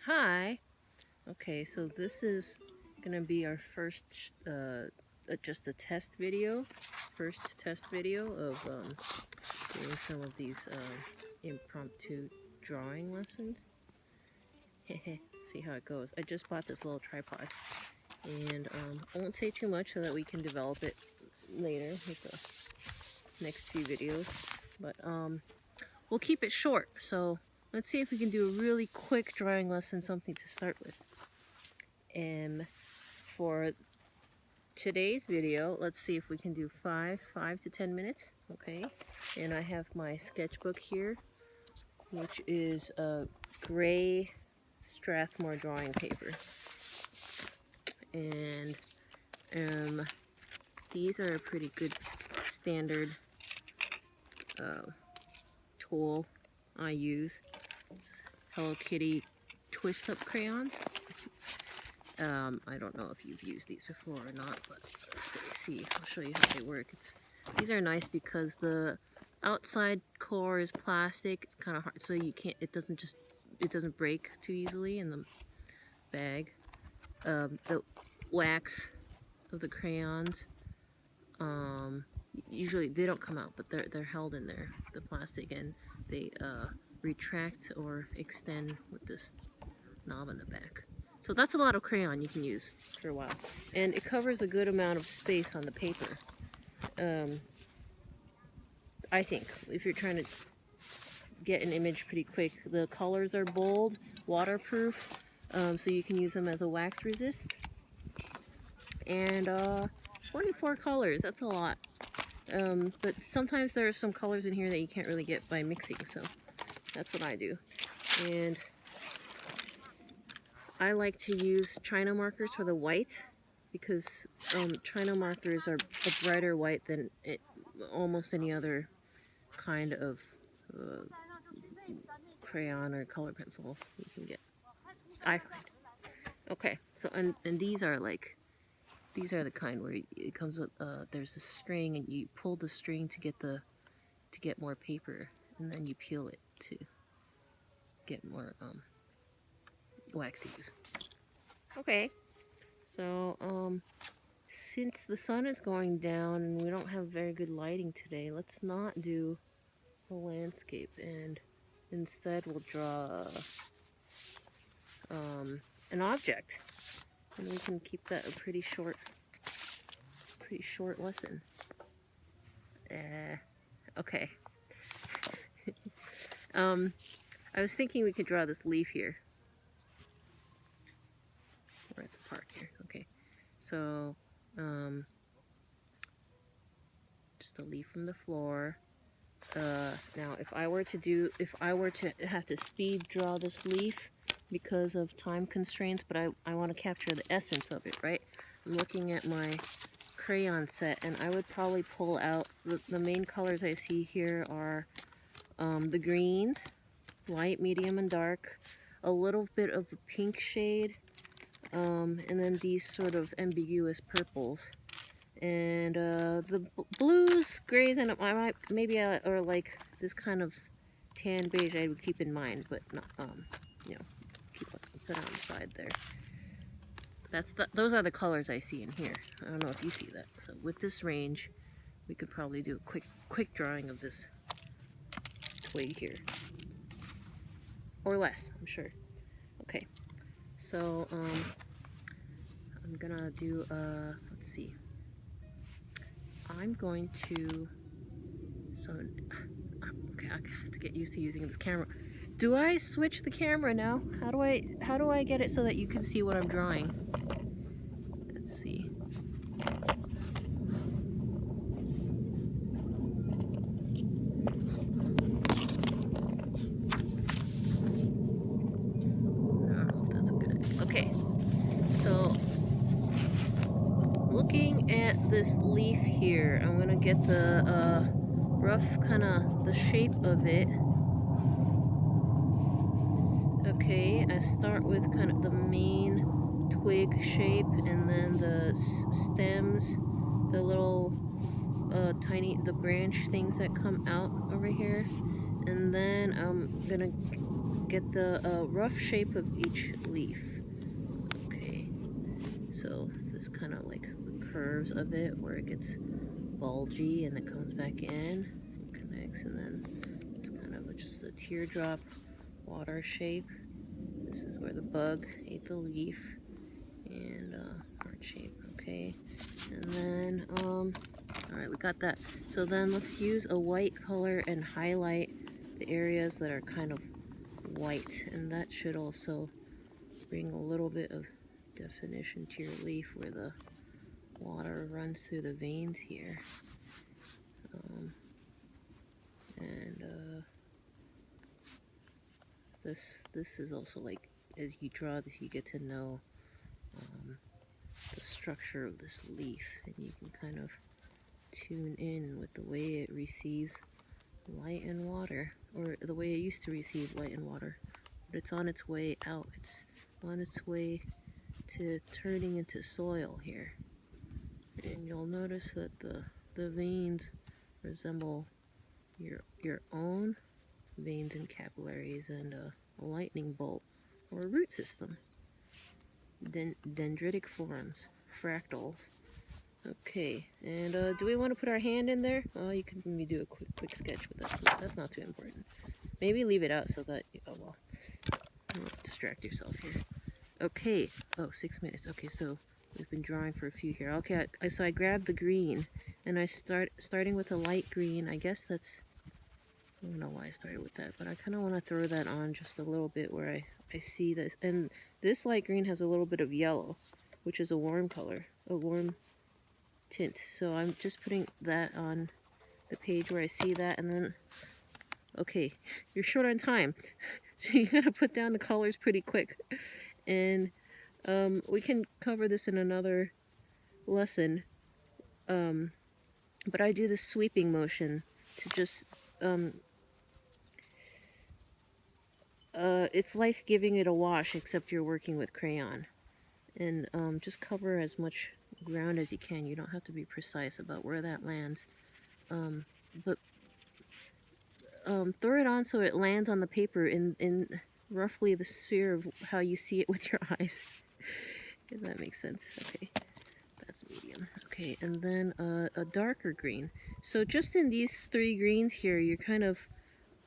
Hi. Okay, so this is gonna be our first, just a test video. First test video of doing some of these impromptu drawing lessons. Hehe. See how it goes. I just bought this little tripod, and I won't say too much so that we can develop it later with the next few videos. But we'll keep it short. So let's see if we can do a really quick drawing lesson, something to start with. For today's video, let's see if we can do 5 to 10 minutes. Okay, and I have my sketchbook here, which is a gray Strathmore drawing paper, and these are a pretty good standard tool I use. Hello Kitty twist up crayons. I don't know if you've used these before or not, but let's see. I'll show you how they work. These are nice because the outside core is plastic. It's kind of hard, so you can't. It doesn't break too easily in the bag. The wax of the crayons, usually they don't come out, but they're held in there, the plastic, and they retract or extend with this knob in the back. So that's a lot of crayon you can use for a while. And it covers a good amount of space on the paper. I think, if you're trying to get an image pretty quick. The colors are bold, waterproof, so you can use them as a wax resist. And 24 colors, that's a lot. But sometimes there are some colors in here that you can't really get by mixing, so that's what I do. And I like to use China markers for the white because China markers are a brighter white than almost any other kind of crayon or color pencil you can get, I find. Okay, so and these are the kind where it comes with there's a string and you pull the string to get more paper, and then you peel it to get more wax to use. Okay, so since the sun is going down and we don't have very good lighting today, let's not do a landscape, and instead we'll draw an object, and we can keep that a pretty short lesson. Okay. I was thinking we could draw this leaf here. We're at the park here. Okay, so just a leaf from the floor. Now, if I were to have to speed draw this leaf because of time constraints, but I want to capture the essence of it, right? I'm looking at my crayon set, and I would probably pull out the main colors I see here are the greens, light, medium, and dark, a little bit of a pink shade, and then these sort of ambiguous purples, and the blues, grays, and or like this kind of tan beige I would keep in mind, but not put it on the side there. Those are the colors I see in here. I don't know if you see that. So with this range, we could probably do a quick drawing of this twig here, or less, I'm sure. Okay, so I'm gonna do let's see. I'm going to okay, I have to get used to using this camera. Do I switch the camera now? How do I get it so that you can see what I'm drawing? Let's see. I don't know if that's a good idea. Okay, so looking at this leaf here, I'm gonna get the rough kind of the shape of it. Okay, I start with kind of the main twig shape, and then the stems, the little the branch things that come out over here, and then I'm gonna get the rough shape of each leaf. Okay, so this kind of like the curves of it where it gets bulgy and then comes back in and connects, and then it's kind of just a teardrop water shape. This is where the bug ate the leaf, and heart shape. Okay, and then all right, we got that. So then let's use a white color and highlight the areas that are kind of white, and that should also bring a little bit of definition to your leaf where the water runs through the veins here. And this is also like, as you draw this, you get to know the structure of this leaf, and you can kind of tune in with the way it receives light and water, or the way it used to receive light and water. But it's on its way out. It's on its way to turning into soil here. And you'll notice that the veins resemble your own veins and capillaries, and a lightning bolt or a root system. Dendritic forms, fractals. Okay, and do we want to put our hand in there? Oh, you can maybe do a quick sketch, but that's not too important. Maybe leave it out so that, oh well, don't distract yourself here. Okay, oh, 6 minutes. Okay, so we've been drawing for a few here. Okay, so I grabbed the green, and I starting with a light green. I guess that's, I don't know why I started with that, but I kind of want to throw that on just a little bit where I see this. And this light green has a little bit of yellow, which is a warm color, a warm tint. So I'm just putting that on the page where I see that, and then, okay, you're short on time, so you gotta put down the colors pretty quick. And we can cover this in another lesson, but I do the sweeping motion to just, it's like giving it a wash, except you're working with crayon. And just cover as much ground as you can. You don't have to be precise about where that lands. But throw it on so it lands on the paper in roughly the sphere of how you see it with your eyes. If that makes sense. Okay, that's medium. Okay, and then a darker green. So just in these three greens here, you're kind of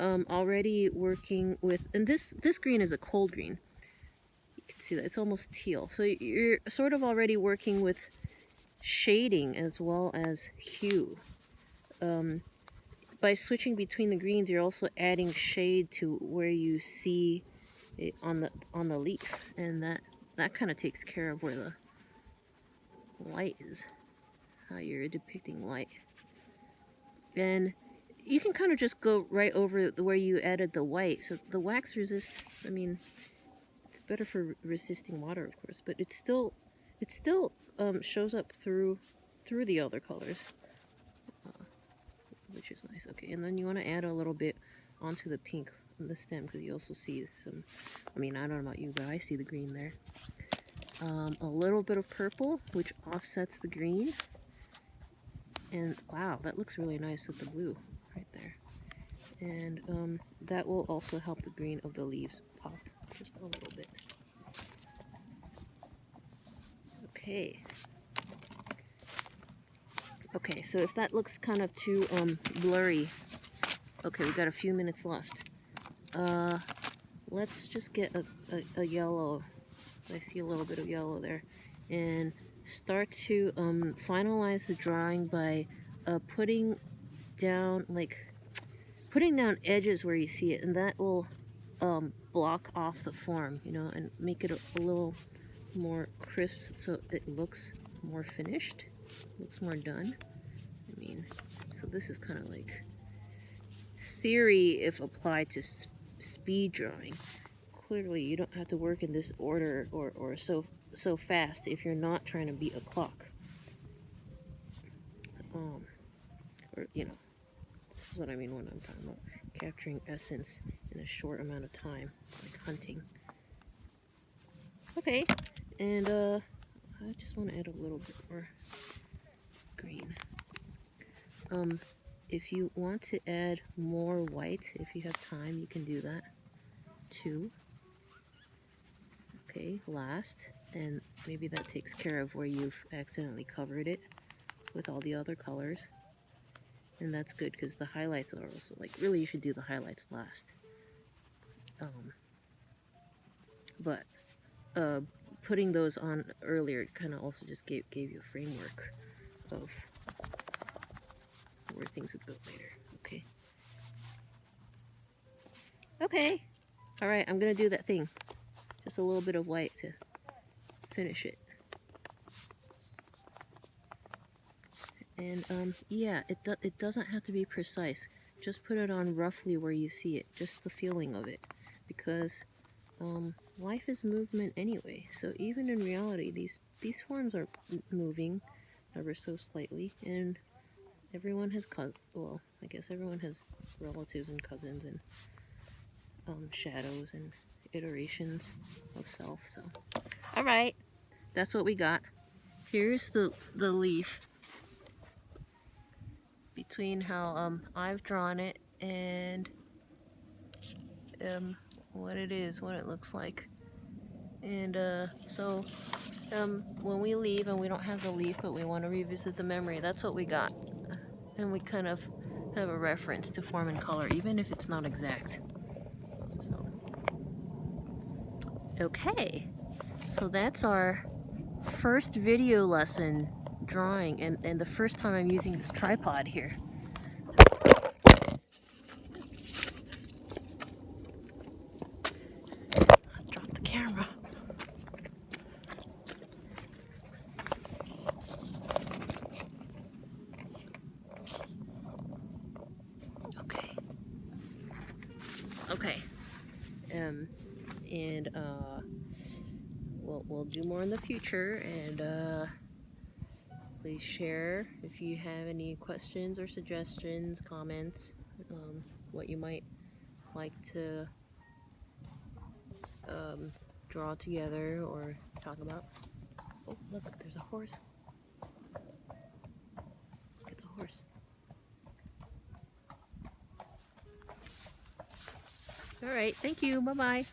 already working with, and this green is a cold green. You can see that it's almost teal. So you're sort of already working with shading as well as hue. By switching between the greens, you're also adding shade to where you see it on the leaf, and that kind of takes care of where the light is, how you're depicting light. And you can kind of just go right over where you added the white. So the wax resist, I mean, it's better for resisting water, of course, but it still shows up through the other colors, which is nice. Okay, and then you want to add a little bit onto the pink on the stem, because you also see some, I mean, I don't know about you, but I see the green there. A little bit of purple, which offsets the green. And wow, that looks really nice with the blue right there. And that will also help the green of the leaves pop just a little bit. Okay. Okay, so if that looks kind of too blurry, okay, we've got a few minutes left. Let's just get a yellow. I see a little bit of yellow there. And start to finalize the drawing by putting down edges where you see it, and that will block off the form, you know, and make it a little more crisp so it looks more finished, looks more done. I mean, so this is kind of like theory if applied to speed drawing. Clearly, you don't have to work in this order or so fast if you're not trying to beat a clock. Or, you know, this is what I mean when I'm talking about capturing essence in a short amount of time, like hunting. Okay, and I just want to add a little bit more green. If you want to add more white, if you have time, you can do that. 2. Okay, last, and maybe that takes care of where you've accidentally covered it with all the other colors. And that's good because the highlights are also, like, really you should do the highlights last. But putting those on earlier kind of also just gave you a framework of where things would go later. Okay. Okay. All right, I'm gonna do that thing. Just a little bit of white to finish it. And yeah, it doesn't have to be precise. Just put it on roughly where you see it, just the feeling of it, because life is movement anyway. So even in reality, these forms are moving ever so slightly, and everyone has well, I guess everyone has relatives and cousins and shadows and iterations of self. So, all right, that's what we got. Here's the leaf between how I've drawn it and what it looks like. And so when we leave and we don't have the leaf but we want to revisit the memory, that's what we got. And we kind of have a reference to form and color, even if it's not exact. So, okay, so that's our first video lesson drawing, and the first time I'm using this tripod here. Drop the camera. Okay. And we'll do more in the future, and please share if you have any questions or suggestions, comments, what you might like to draw together or talk about. Oh, look, there's a horse. Look at the horse. All right, thank you. Bye-bye.